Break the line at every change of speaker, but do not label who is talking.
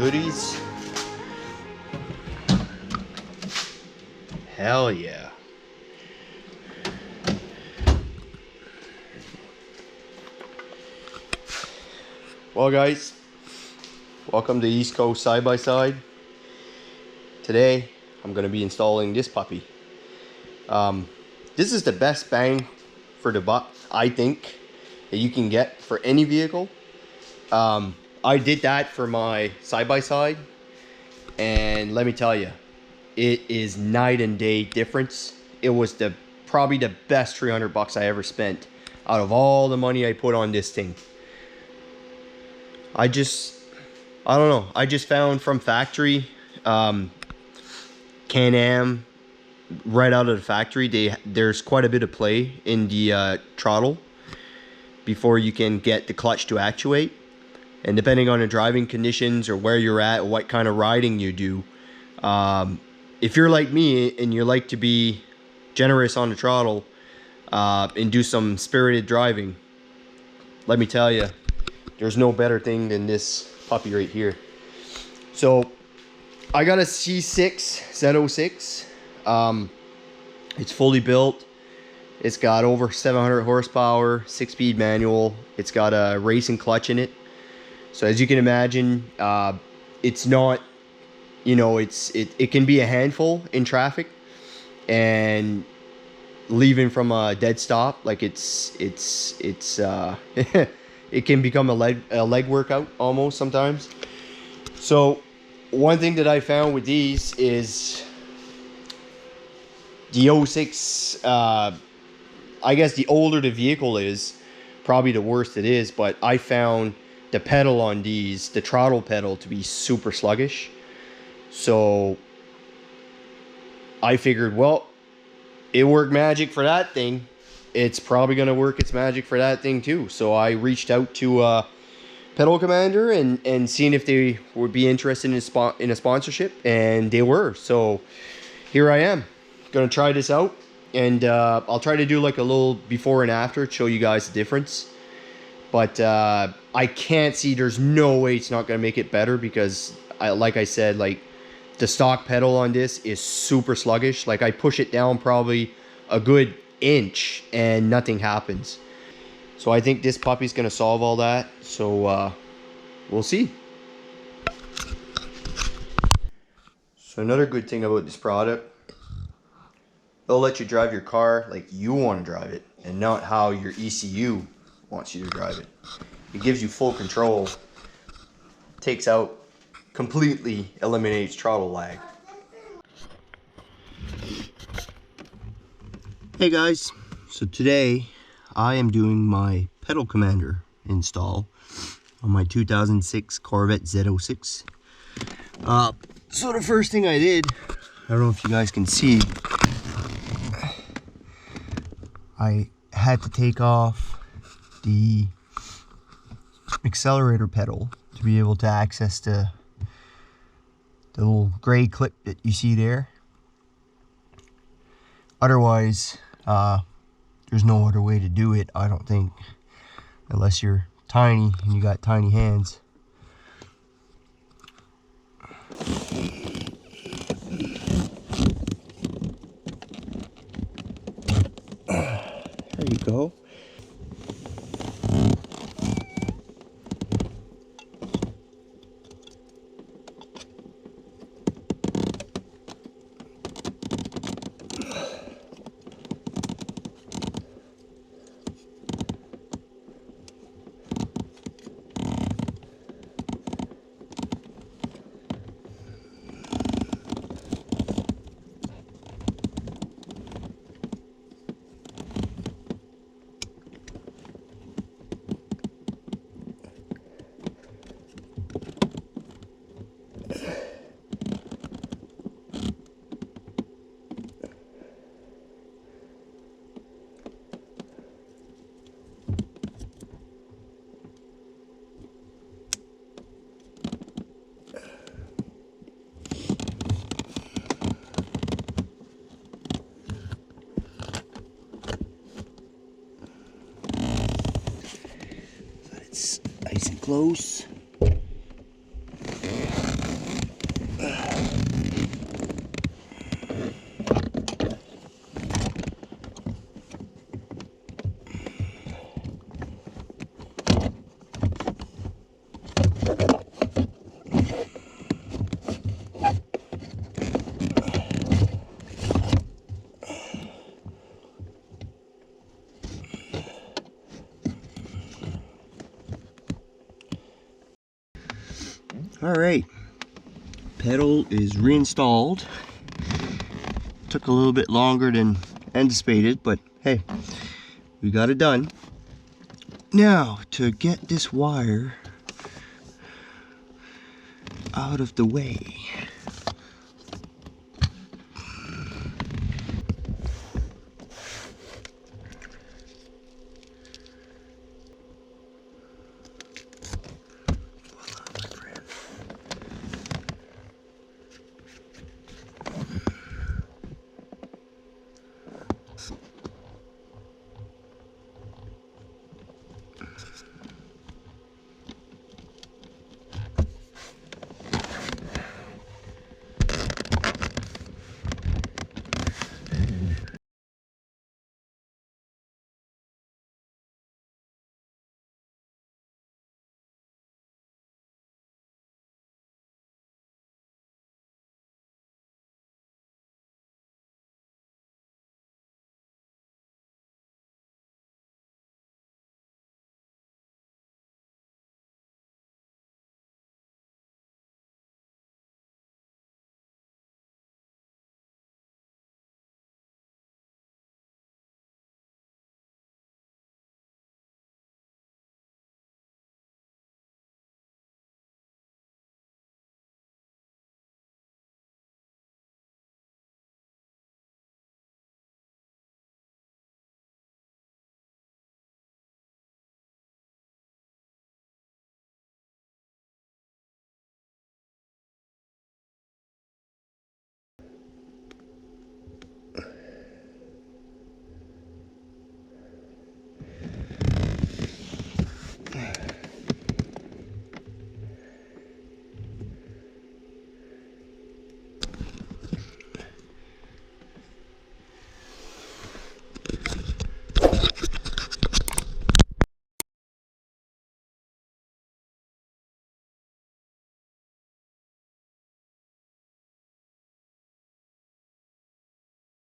hoodies. Hell yeah. Well guys, welcome to East Coast Side by Side. Today I'm going to be installing this puppy. This is the best bang for the buck, I think, that you can get for any vehicle. I did that for my side by side, and let me tell you, it is night and day difference. It was probably the best 300 bucks I ever spent out of all the money I put on this thing. I don't know. I just found from factory, Can-Am, right out of the factory, there's quite a bit of play in the throttle before you can get the clutch to actuate. And depending on the driving conditions or where you're at, what kind of riding you do, if you're like me and you like to be generous on the throttle and do some spirited driving, let me tell you, there's no better thing than this puppy right here. So I got a C6 Z06. It's fully built. It's got over 700 horsepower, 6-speed manual. It's got a racing clutch in it. So as you can imagine, it's not, you know, it can be a handful in traffic, and leaving from a dead stop, like it can become a leg workout almost sometimes. So one thing that I found with these is the 06, I guess the older the vehicle is, probably the worse it is, but I found the pedal on these, the throttle pedal, to be super sluggish. So I figured, well, it worked magic for that thing, it's probably going to work its magic for that thing too. So I reached out to Pedal Commander and seeing if they would be interested in a sponsorship, and they were. So here I am, gonna try this out, and I'll try to do like a little before and after, show you guys the difference. But I can't see, there's no way it's not gonna make it better, because like I said, like the stock pedal on this is super sluggish. Like I push it down probably a good inch and nothing happens. So I think this puppy's gonna solve all that. So we'll see. So another good thing about this product, they'll let you drive your car like you want to drive it, and not how your ECU wants you to drive it. It gives you full control, takes out, completely eliminates throttle lag. Hey guys, so today I am doing my Pedal Commander install on my 2006 Corvette Z06. So the first thing I did, I don't know if you guys can see, I had to take off the accelerator pedal to be able to access the little gray clip that you see there. Otherwise, there's no other way to do it, I don't think, unless you're tiny and you got tiny hands. There you go. Nice and close. Alright, pedal is reinstalled. Took a little bit longer than anticipated, but hey, we got it done. Now, to get this wire out of the way.